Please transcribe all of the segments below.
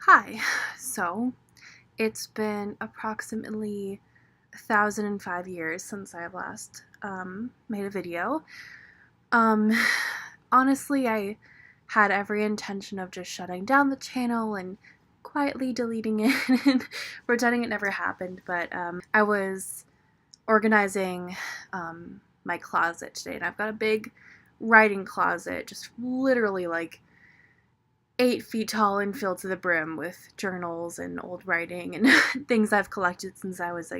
Hi. So, it's been approximately 1,005 years since I last made a video. Um, Honestly, I had every intention of just shutting down the channel and quietly deleting it and pretending it never happened, but I was organizing my closet today, and I've got a big writing closet, just literally like 8 feet tall and filled to the brim with journals and old writing and things I've collected since I was a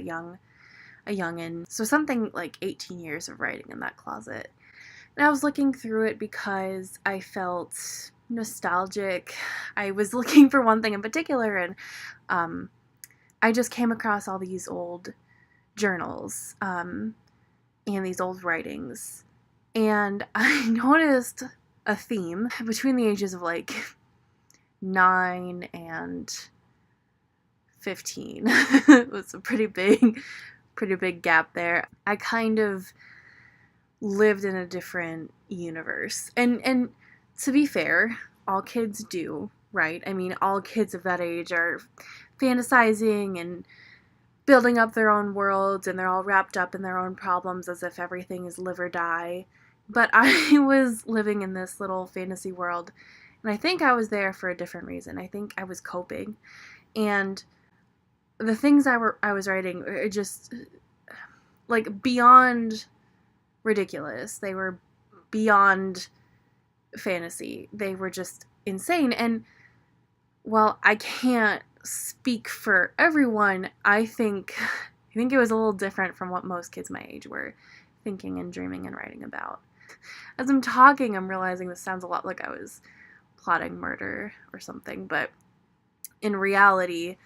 youngin'. So something like 18 years of writing in that closet. And I was looking through it because I felt nostalgic. I was looking for one thing in particular, and I just came across all these old journals and these old writings. And I noticed a theme between the ages of like 9 and 15. It was a pretty big gap there. I kind of lived in a different universe. And to be fair, all kids do, right? I mean, all kids of that age are fantasizing and building up their own worlds, and they're all wrapped up in their own problems as if everything is live or die. But I was living in this little fantasy world, and I think I was there for a different reason. I think I was coping. And the things I was writing are just like beyond ridiculous. They were beyond fantasy. They were just insane. And while I can't speak for everyone, I think it was a little different from what most kids my age were thinking and dreaming and writing about. As I'm talking, I'm realizing this sounds a lot like I was plotting murder or something, but in reality,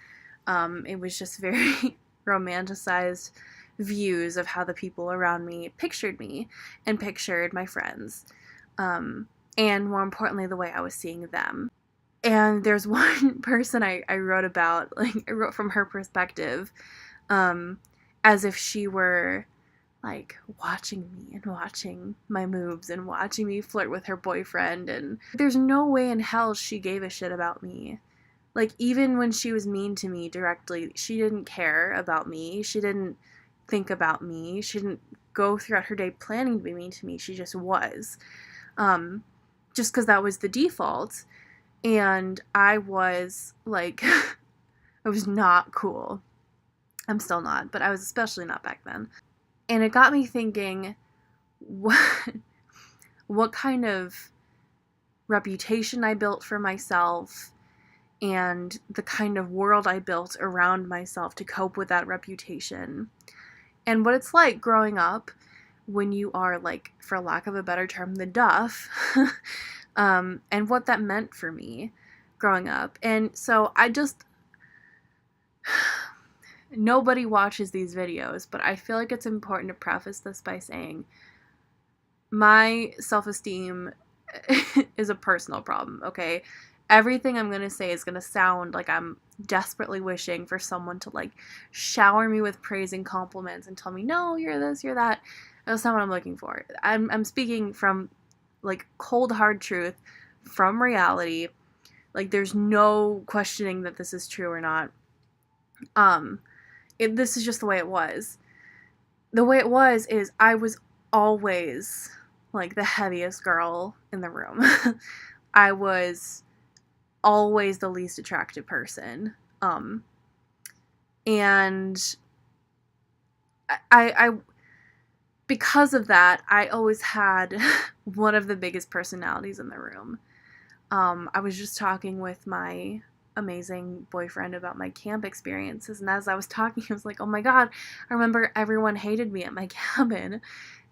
it was just very romanticized views of how the people around me and pictured my friends, and more importantly, the way I was seeing them. And there's one person I wrote about, like, I wrote from her perspective, as if she were, like, watching me and watching my moves and watching me flirt with her boyfriend, and there's no way in hell she gave a shit about me. Like, even when she was mean to me directly, she didn't care about me. She didn't think about me. She didn't go throughout her day planning to be mean to me. She just was. Just because that was the default. And I was, like, I was not cool. I'm still not, but I was especially not back then. And it got me thinking, what kind of reputation I built for myself, and the kind of world I built around myself to cope with that reputation. And what it's like growing up when you are, like, for lack of a better term, the DUFF, and what that meant for me growing up. And so nobody watches these videos, but I feel like it's important to preface this by saying my self-esteem is a personal problem, okay? Everything I'm going to say is going to sound like I'm desperately wishing for someone to, like, shower me with praise and compliments and tell me, no, you're this, you're that. That's not what I'm looking for. I'm speaking from, like, cold, hard truth, from reality. Like, there's no questioning that this is true or not. This is just the way it was. The way it was is I was always, like, the heaviest girl in the room. I was always the least attractive person. And I because of that, I always had one of the biggest personalities in the room. I was just talking with my amazing boyfriend about my camp experiences, and as I was talking, I was like, oh my god, I remember everyone hated me at my cabin.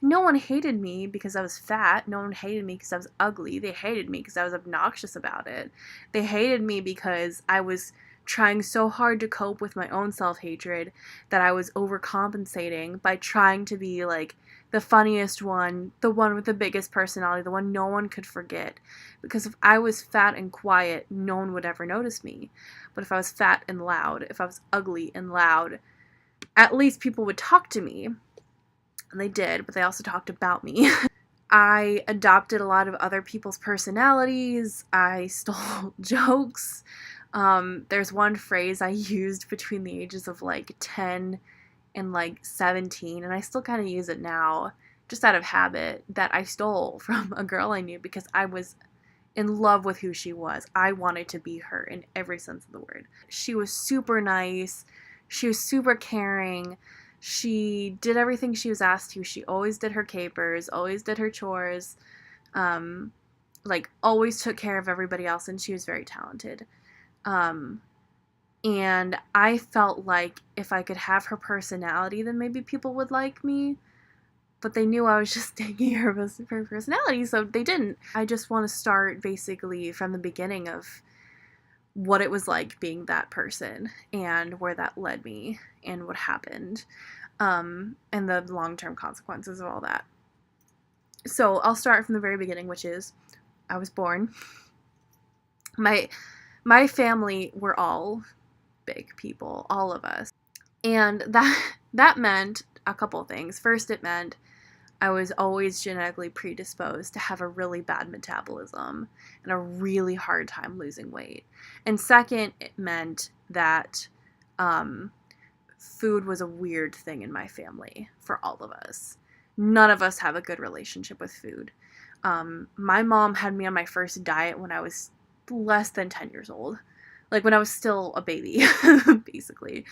No one hated me because I was fat. No one hated me because I was ugly. They hated me because I was obnoxious about it. They hated me because I was trying so hard to cope with my own self-hatred that I was overcompensating by trying to be, like, the funniest one, the one with the biggest personality, the one no one could forget. Because if I was fat and quiet, no one would ever notice me. But if I was fat and loud, if I was ugly and loud, at least people would talk to me. And they did, but they also talked about me. I adopted a lot of other people's personalities. I stole jokes. There's one phrase I used between the ages of like 10 and like 17, and I still kind of use it now, just out of habit, that I stole from a girl I knew because I was in love with who she was. I wanted to be her in every sense of the word. She was super nice. She was super caring. She did everything she was asked to. She always did her capers, always did her chores, like always took care of everybody else, and she was very talented. And I felt like if I could have her personality, then maybe people would like me. But they knew I was just taking her personality, so they didn't. I just want to start basically from the beginning of what it was like being that person and where that led me and what happened, and the long-term consequences of all that. So I'll start from the very beginning, which is I was born. My family were all big people, all of us. And that meant a couple things. First, it meant I was always genetically predisposed to have a really bad metabolism and a really hard time losing weight. And second, it meant that food was a weird thing in my family for all of us. None of us have a good relationship with food. My mom had me on my first diet when I was less than 10 years old. Like when I was still a baby, basically.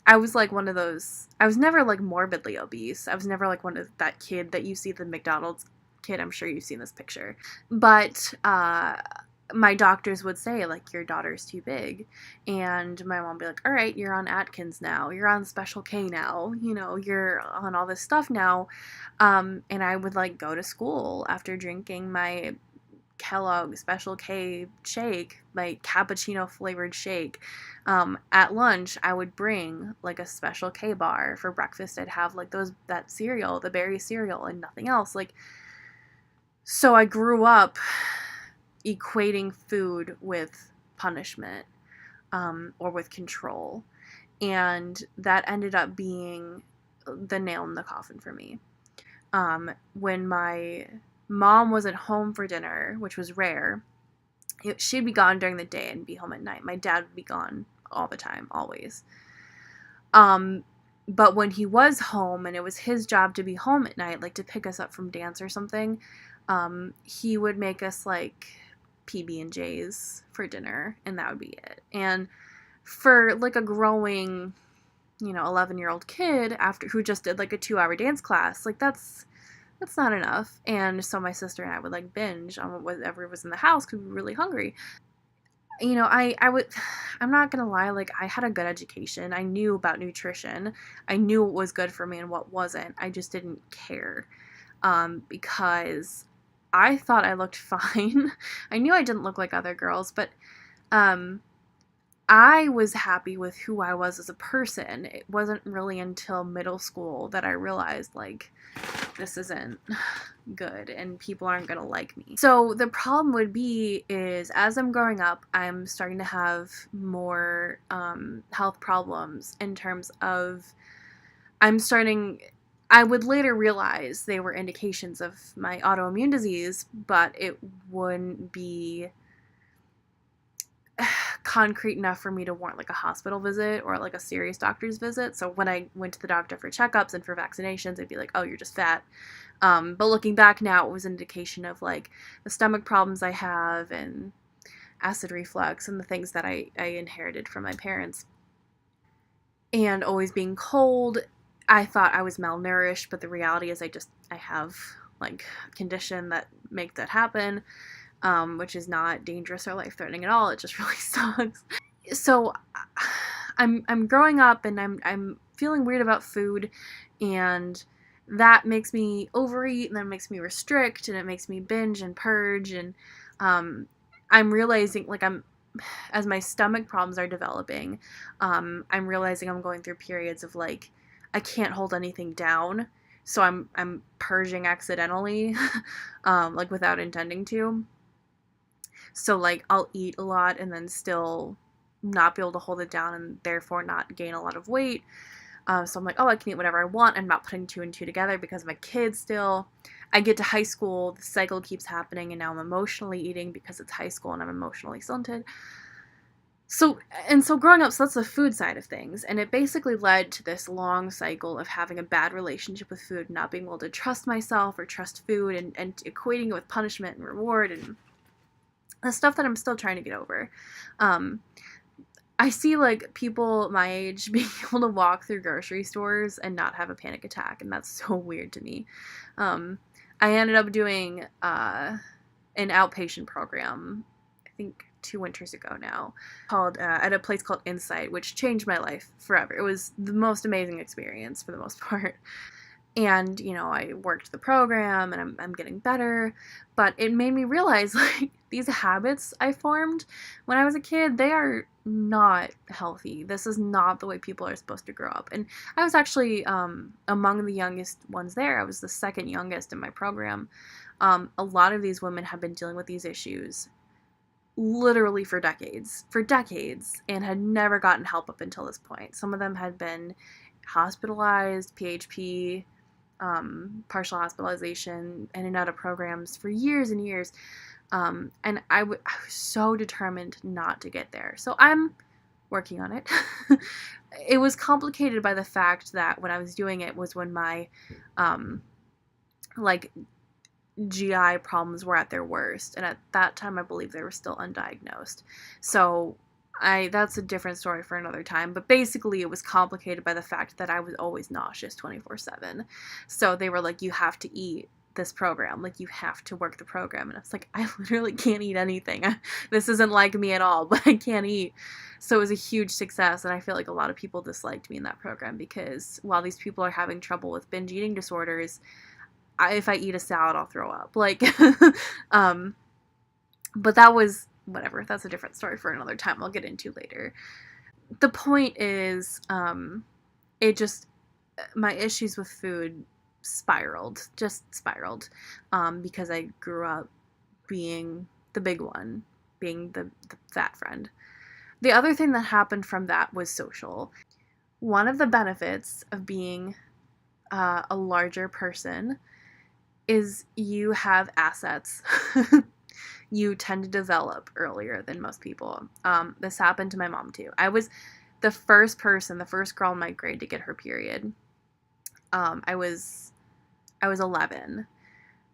I was like one of those, I was never like morbidly obese. I was never like one of that kid that you see, the McDonald's kid. I'm sure you've seen this picture. But my doctors would say, like, your daughter's too big. And my mom would be like, all right, you're on Atkins now. You're on Special K now. You know, you're on all this stuff now. And I would like go to school after drinking my Kellogg Special K shake, my cappuccino flavored shake. At lunch, I would bring like a Special K bar. For breakfast, I'd have like that cereal, the berry cereal, and nothing else. Like, so I grew up equating food with punishment, or with control, and that ended up being the nail in the coffin for me. When my mom wasn't home for dinner, which was rare, she'd be gone during the day and be home at night. My dad would be gone all the time, always. But when he was home and it was his job to be home at night, like to pick us up from dance or something, he would make us like PB&Js for dinner, and that would be it. And for like a growing, 11-year-old kid who just did like a 2-hour dance class, like that's not enough. And so my sister and I would like binge on whatever was in the house because we were really hungry. I'm not gonna lie, like I had a good education. I knew about nutrition. I knew what was good for me and what wasn't. I just didn't care, because I thought I looked fine. I knew I didn't look like other girls, but I was happy with who I was as a person. It wasn't really until middle school that I realized, like, this isn't good and people aren't going to like me. So the problem would be is as I'm growing up, I'm starting to have more health problems in terms of I would later realize they were indications of my autoimmune disease, but it wouldn't be concrete enough for me to warrant like a hospital visit or like a serious doctor's visit. So when I went to the doctor for checkups and for vaccinations, they'd be like, oh, you're just fat. But looking back now, it was an indication of like the stomach problems I have and acid reflux and the things that I inherited from my parents. And always being cold, I thought I was malnourished, but the reality is I have like a condition that makes that happen. Which is not dangerous or life-threatening at all. It just really sucks. So I'm growing up and I'm feeling weird about food, and that makes me overeat, and that makes me restrict, and it makes me binge and purge, and I'm realizing like as my stomach problems are developing, I'm realizing I'm going through periods of like I can't hold anything down, so I'm purging accidentally, like without intending to. So, like, I'll eat a lot and then still not be able to hold it down and therefore not gain a lot of weight. So I'm like, oh, I can eat whatever I want. I'm not putting 2 and 2 together because I'm a kid still. I get to high school, the cycle keeps happening, and now I'm emotionally eating because it's high school and I'm emotionally stunted. So growing up, so that's the food side of things. And it basically led to this long cycle of having a bad relationship with food, not being able to trust myself or trust food, and equating it with punishment and reward, and the stuff that I'm still trying to get over. Um, I see like people my age being able to walk through grocery stores and not have a panic attack, and that's so weird to me. Um, I ended up doing an outpatient program, I think 2 winters ago now, called at a place called Insight, which changed my life forever. It was the most amazing experience for the most part. And, I worked the program and I'm getting better, but it made me realize like these habits I formed when I was a kid, they are not healthy. This is not the way people are supposed to grow up. And I was actually among the youngest ones there. I was the second youngest in my program. A lot of these women have been dealing with these issues literally for decades, and had never gotten help up until this point. Some of them had been hospitalized, PHP, partial hospitalization, in and out of programs for years and years. And I was so determined not to get there. So I'm working on it. It was complicated by the fact that when I was doing it was when my like GI problems were at their worst, and at that time I believe they were still undiagnosed. So that's a different story for another time, but basically it was complicated by the fact that I was always nauseous 24/7. So they were like, you have to eat this program, like you have to work the program, and I was like, I literally can't eat anything. This isn't like me at all, but I can't eat. So it was a huge success, and I feel like a lot of people disliked me in that program because while these people are having trouble with binge eating disorders, if I eat a salad, I'll throw up. Like, but that was whatever. That's a different story for another time. I'll get into later. The point is, my issues with food just spiraled, because I grew up being the big one, being the fat friend. The other thing that happened from that was social. One of the benefits of being a larger person is you have assets. You tend to develop earlier than most people. This happened to my mom too. I was the first girl in my grade to get her period. I was 11,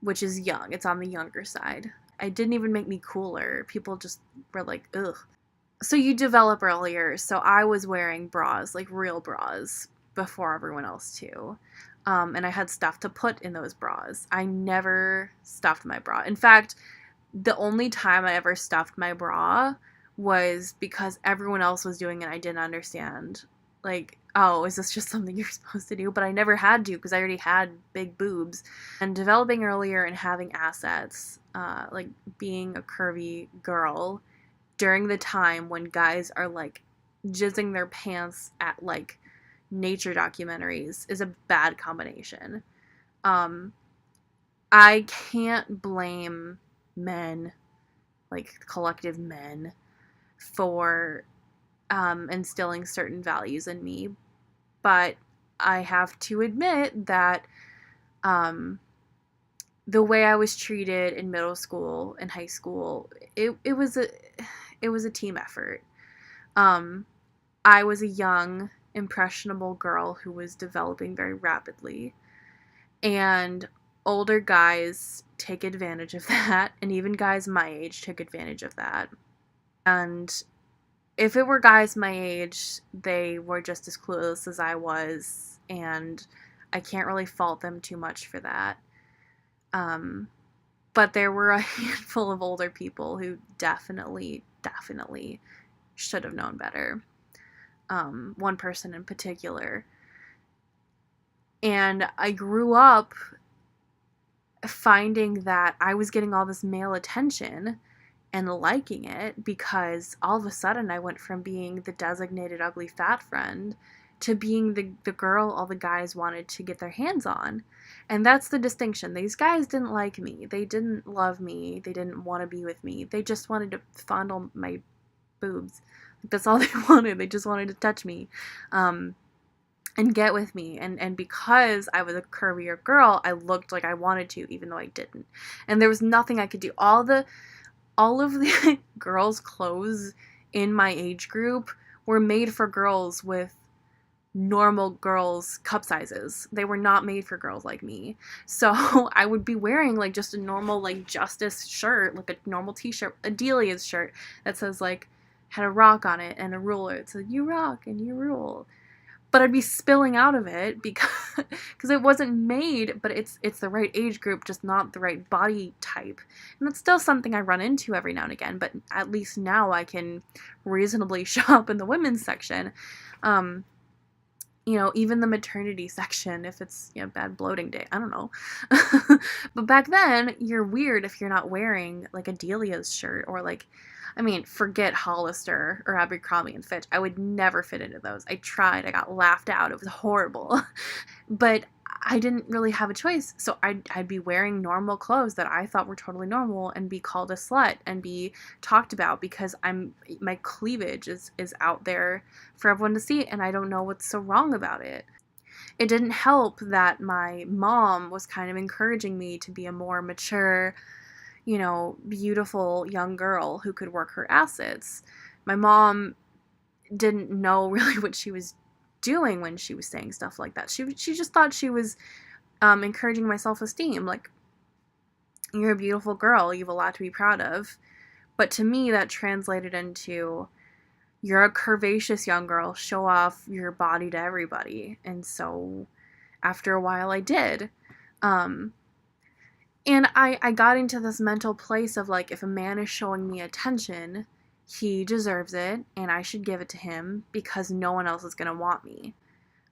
which is young. It's on the younger side. It didn't even make me cooler. People just were like, ugh. So you develop earlier. So I was wearing bras, like real bras, before everyone else too. And I had stuff to put in those bras. I never stuffed my bra. In fact, the only time I ever stuffed my bra was because everyone else was doing it. I didn't understand. Like, oh, is this just something you're supposed to do? But I never had to because I already had big boobs. And developing earlier and having assets, like being a curvy girl during the time when guys are like jizzing their pants at like nature documentaries is a bad combination. I can't blame men, like collective men, for instilling certain values in me, but I have to admit that the way I was treated in middle school and high school, it was a team effort. I was a young, impressionable girl who was developing very rapidly, and older guys take advantage of that, and even guys my age took advantage of that. And if it were guys my age, they were just as clueless as I was, and I can't really fault them too much for that. But there were a handful of older people who definitely should have known better. One person in particular. And I grew up finding that I was getting all this male attention and liking it because all of a sudden I went from being the designated ugly fat friend to being the girl all the guys wanted to get their hands on. And that's the distinction. These guys didn't like me. They didn't love me. They didn't want to be with me. They just wanted to fondle my boobs. That's all they wanted. They just wanted to touch me. And get with me. And because I was a curvier girl, I looked like I wanted to, even though I didn't. And there was nothing I could do. All of the girls' clothes in my age group were made for girls with normal girls' cup sizes. They were not made for girls like me. So I would be wearing like just a normal like Justice shirt, like a normal t-shirt, a Delia's shirt that says like, had a rock on it and a ruler. It said, you rock and you rule. But I'd be spilling out of it because it wasn't made, but it's the right age group, just not the right body type. And that's still something I run into every now and again, but at least now I can reasonably shop in the women's section. Even the maternity section, if it's bad bloating day, I don't know. But back then, you're weird if you're not wearing like a Delia's shirt or like, forget Hollister or Abercrombie and Fitch. I would never fit into those. I tried. I got laughed out. It was horrible. But I didn't really have a choice. So I'd be wearing normal clothes that I thought were totally normal and be called a slut and be talked about because my cleavage is out there for everyone to see, and I don't know what's so wrong about it. It didn't help that my mom was kind of encouraging me to be a more mature, beautiful young girl who could work her assets. My mom didn't know really what she was doing when she was saying stuff like that. She just thought she was encouraging my self-esteem. Like, you're a beautiful girl. You have a lot to be proud of. But to me, that translated into, you're a curvaceous young girl. Show off your body to everybody. And so after a while, I did. And I got into this mental place of like, if a man is showing me attention, he deserves it, and I should give it to him because no one else is going to want me.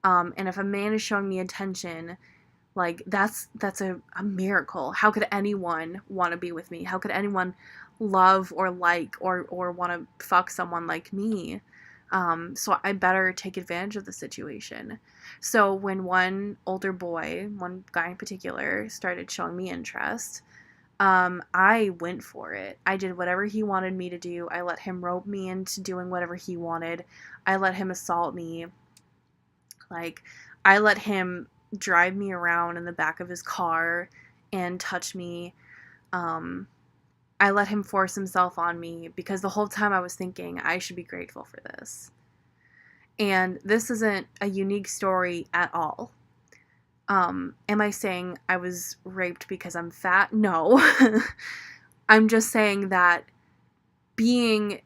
And if a man is showing me attention, like, that's a miracle. How could anyone want to be with me? How could anyone love or like or want to fuck someone like me? So I better take advantage of the situation. So when one older boy, one guy in particular, started showing me interest, I went for it. I did whatever he wanted me to do. I let him rope me into doing whatever he wanted. I let him assault me. Like, I let him drive me around in the back of his car and touch me. I let him force himself on me because the whole time I was thinking I should be grateful for this. And this isn't a unique story at all. Am I saying I was raped because I'm fat? No. I'm just saying that being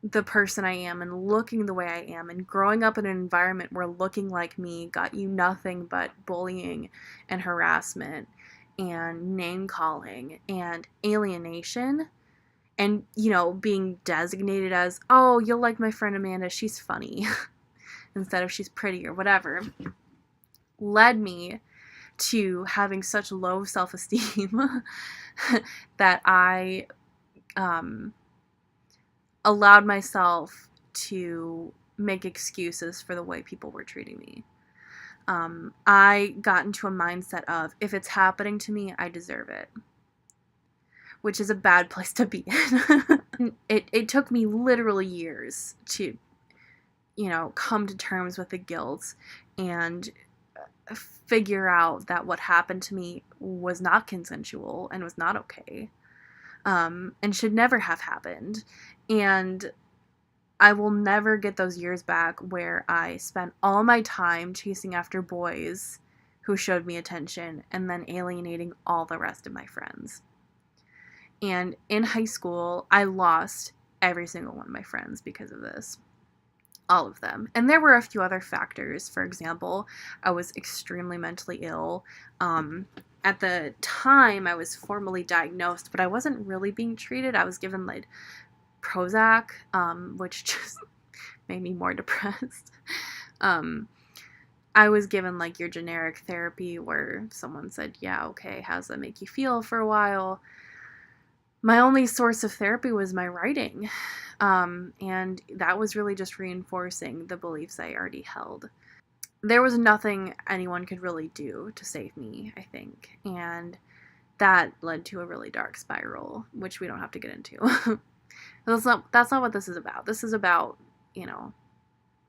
the person I am and looking the way I am and growing up in an environment where looking like me got you nothing but bullying and harassment and name calling and alienation and, being designated as, oh, you'll like my friend Amanda, she's funny, instead of she's pretty or whatever, led me to having such low self-esteem that I allowed myself to make excuses for the way people were treating me. I got into a mindset of, if it's happening to me, I deserve it, which is a bad place to be in. It took me literally years to, come to terms with the guilt and figure out that what happened to me was not consensual and was not okay, and should never have happened. And I will never get those years back where I spent all my time chasing after boys who showed me attention and then alienating all the rest of my friends. And in high school, I lost every single one of my friends because of this. All of them. And there were a few other factors. For example, I was extremely mentally ill. At the time, I was formally diagnosed, but I wasn't really being treated. I was given like Prozac, which just made me more depressed. I was given like your generic therapy where someone said, yeah, okay, how does that make you feel for a while? My only source of therapy was my writing. And that was really just reinforcing the beliefs I already held. There was nothing anyone could really do to save me, I think. And that led to a really dark spiral, which we don't have to get into. That's not what this is about. This is about,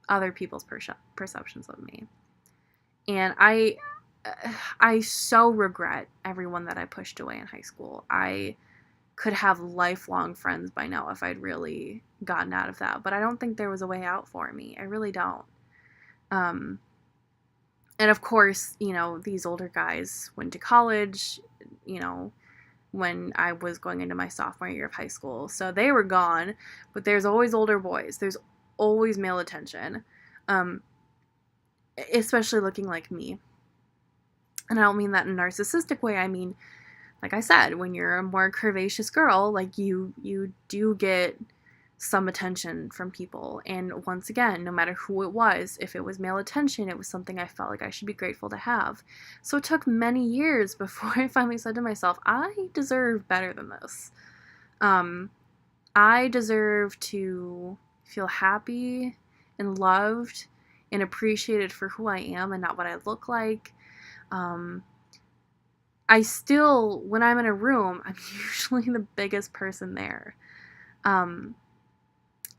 other people's perceptions of me. And I so regret everyone that I pushed away in high school. I could have lifelong friends by now if I'd really gotten out of that. But I don't think there was a way out for me. I really don't. And of course, these older guys went to college, when I was going into my sophomore year of high school. So they were gone, but there's always older boys. There's always male attention, especially looking like me. And I don't mean that in a narcissistic way. I mean, like I said, when you're a more curvaceous girl, like you do get some attention from people. And once again, no matter who it was, if it was male attention, it was something I felt like I should be grateful to have. So it took many years before I finally said to myself, I deserve better than this. I deserve to feel happy and loved and appreciated for who I am and not what I look like. I still, when I'm in a room, I'm usually the biggest person there.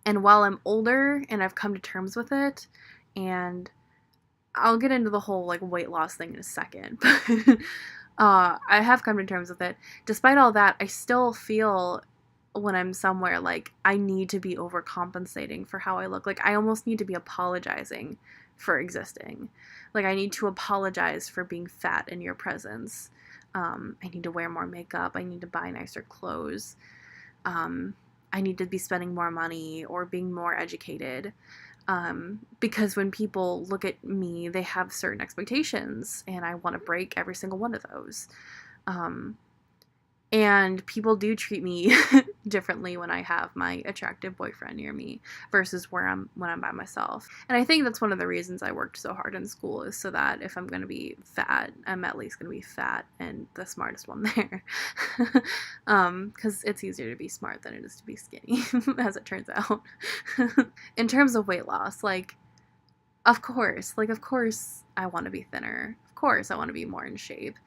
And while I'm older and I've come to terms with it, and I'll get into the whole like weight loss thing in a second, but I have come to terms with it. Despite all that, I still feel when I'm somewhere like I need to be overcompensating for how I look. Like I almost need to be apologizing for existing. Like I need to apologize for being fat in your presence. I need to wear more makeup. I need to buy nicer clothes. I need to be spending more money or being more educated. Because when people look at me, they have certain expectations, and I want to break every single one of those. And people do treat me differently when I have my attractive boyfriend near me versus when I'm by myself. And I think that's one of the reasons I worked so hard in school, is so that if I'm going to be fat, I'm at least going to be fat and the smartest one there. Because it's easier to be smart than it is to be skinny, as it turns out. In terms of weight loss, of course I want to be thinner. Of course I want to be more in shape.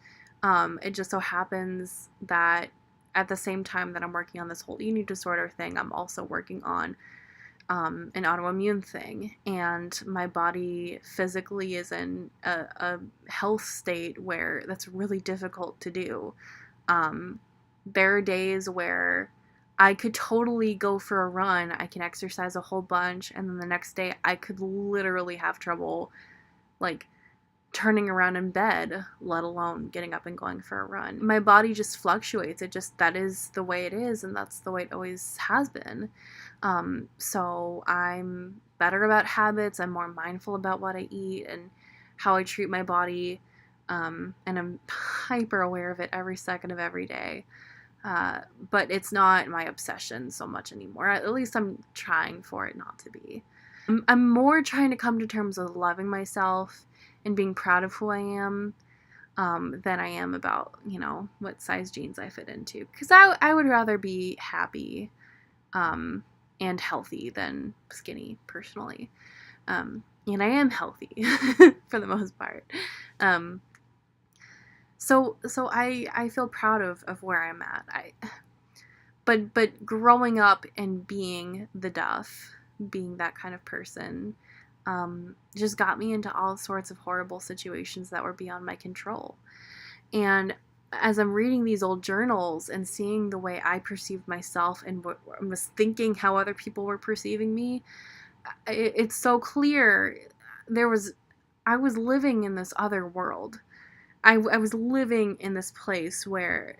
It just so happens that at the same time that I'm working on this whole eating disorder thing, I'm also working on an autoimmune thing. And my body physically is in a health state where that's really difficult to do. There are days where I could totally go for a run. I can exercise a whole bunch. And then the next day I could literally have trouble, turning around in bed, let alone getting up and going for a run. My body just fluctuates. That is the way it is, and that's the way it always has been. So I'm better about habits. I'm more mindful about what I eat and how I treat my body, and I'm hyper aware of it every second of every day. But it's not my obsession so much anymore. At least I'm trying for it not to be. I'm more trying to come to terms with loving myself and being proud of who I am, than I am about, what size jeans I fit into. Because I would rather be happy and healthy than skinny, personally. And I am healthy for the most part. So I feel proud of where I'm at. But growing up and being the DUFF, being that kind of person, just got me into all sorts of horrible situations that were beyond my control. And as I'm reading these old journals and seeing the way I perceived myself and was thinking how other people were perceiving me, it's so clear. I was living in this other world. I was living in this place where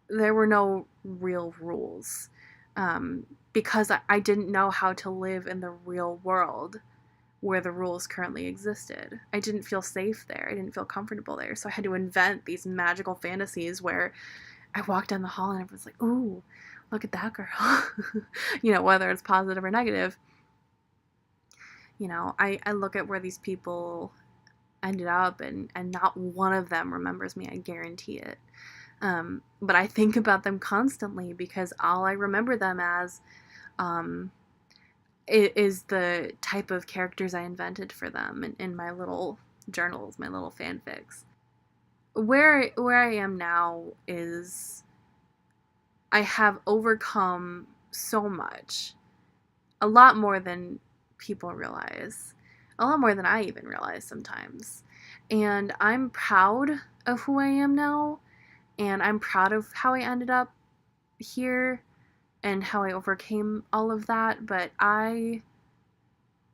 there were no real rules, because I didn't know how to live in the real world where the rules currently existed. I didn't feel safe there. I didn't feel comfortable there. So I had to invent these magical fantasies where I walked down the hall and I was like, ooh, look at that girl. Whether it's positive or negative. I look at where these people ended up and not one of them remembers me. I guarantee it. But I think about them constantly because all I remember them as, is the type of characters I invented for them in my little journals, my little fanfics. Where I am now is I have overcome so much, a lot more than people realize, a lot more than I even realize sometimes. And I'm proud of who I am now, and I'm proud of how I ended up here and how I overcame all of that, but I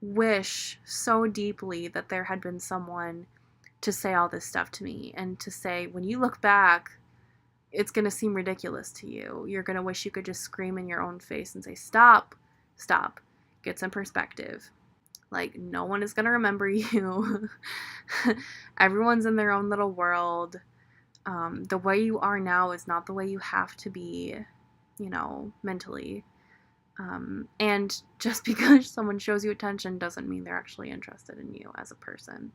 wish so deeply that there had been someone to say all this stuff to me and to say, when you look back, it's going to seem ridiculous to you. You're going to wish you could just scream in your own face and say, stop, stop, get some perspective. Like, no one is going to remember you. Everyone's in their own little world. The way you are now is not the way you have to be, you know, mentally. And just because someone shows you attention doesn't mean they're actually interested in you as a person.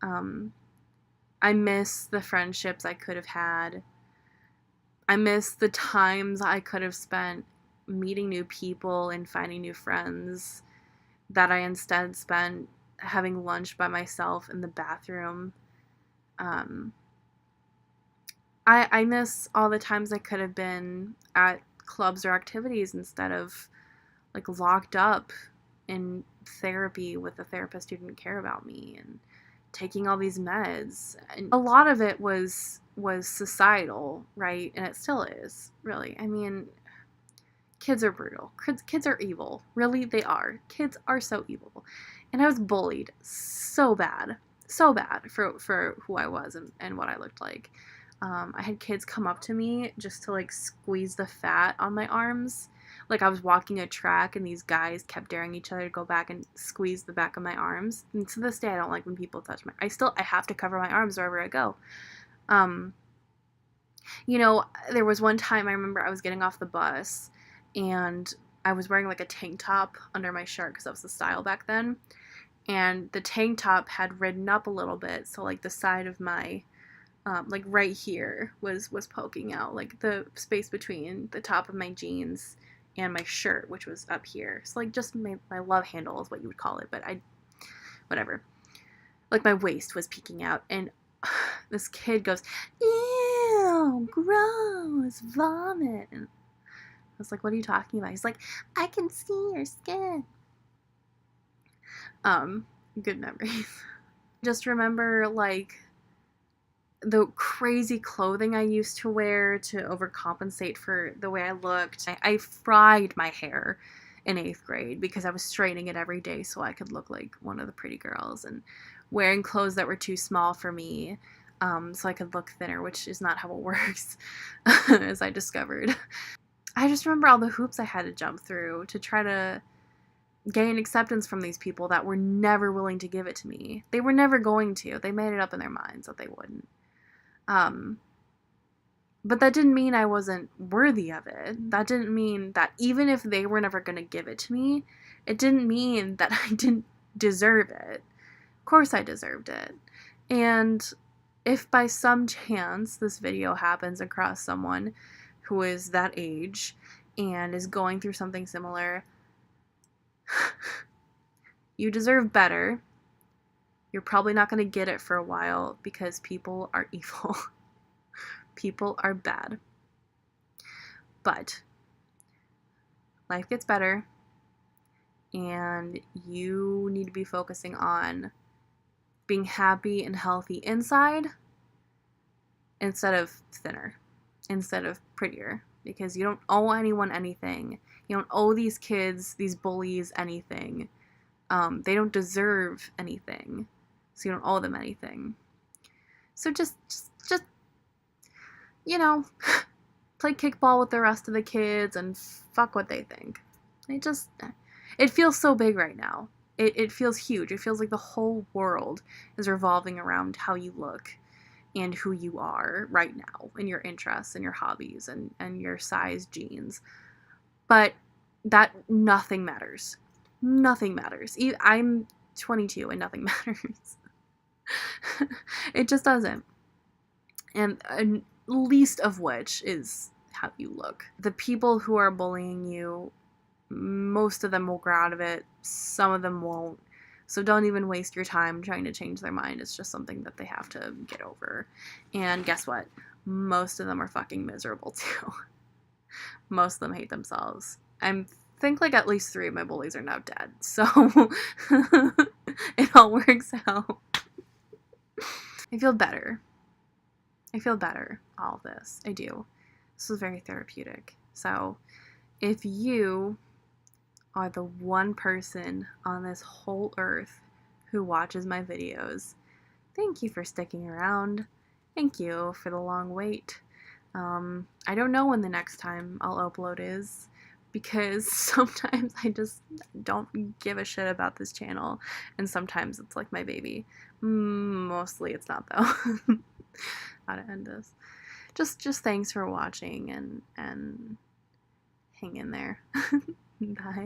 I miss the friendships I could have had. I miss the times I could have spent meeting new people and finding new friends that I instead spent having lunch by myself in the bathroom. I miss all the times I could have been at clubs or activities instead of like locked up in therapy with a therapist who didn't care about me and taking all these meds. And a lot of it was societal, right? And it still is, really. I mean, kids are brutal. Kids are evil. Really, they are. Kids are so evil. And I was bullied so bad for who I was and what I looked like. I had kids come up to me just to like squeeze the fat on my arms. Like I was walking a track and these guys kept daring each other to go back and squeeze the back of my arms. And to this day, I don't like when people touch my, I have to cover my arms wherever I go. You know, there was one time I remember I was getting off the bus and I was wearing like a tank top under my shirt because that was the style back then. And the tank top had ridden up a little bit. So like the side of my, like right here was poking out, like the space between the top of my jeans and my shirt, which was up here. So like just my love handle is what you would call it, but whatever. Like my waist was peeking out and this kid goes, ew, gross, vomit. And I was like, what are you talking about? He's like, I can see your skin. Good memories. Just remember like the crazy clothing I used to wear to overcompensate for the way I looked. I fried my hair in 8th grade because I was straightening it every day so I could look like one of the pretty girls, and wearing clothes that were too small for me so I could look thinner, which is not how it works, as I discovered. I just remember all the hoops I had to jump through to try to gain acceptance from these people that were never willing to give it to me. They were never going to. They made it up in their minds that they wouldn't. But that didn't mean I wasn't worthy of it. That didn't mean that even if they were never going to give it to me, it didn't mean that I didn't deserve it. Of course I deserved it. And if by some chance this video happens across someone who is that age and is going through something similar, you deserve better. You're probably not going to get it for a while because people are evil. People are bad. But life gets better, and you need to be focusing on being happy and healthy inside instead of thinner, instead of prettier, because you don't owe anyone anything. You don't owe these kids, these bullies, anything. They don't deserve anything, so you don't owe them anything. So just you know, play kickball with the rest of the kids and fuck what they think. It feels so big right now. It feels huge. It feels like the whole world is revolving around how you look and who you are right now, and your interests and your hobbies and your size jeans. But that nothing matters. Nothing matters. I'm 22 and nothing matters. It just doesn't. And least of which is how you look. The people who are bullying you, most of them will grow out of it. Some of them won't. So don't even waste your time trying to change their mind. It's just something that they have to get over. And guess what? Most of them are fucking miserable too. Most of them hate themselves. I think like at least 3 of my bullies are now dead. So it all works out. I feel better. All of this. I do. This was very therapeutic. So if you are the one person on this whole earth who watches my videos, thank you for sticking around. Thank you for the long wait. I don't know when the next time I'll upload is, because sometimes I just don't give a shit about this channel, and sometimes it's like my baby. Mostly it's not, though. How to end this. Just thanks for watching, and hang in there. Bye.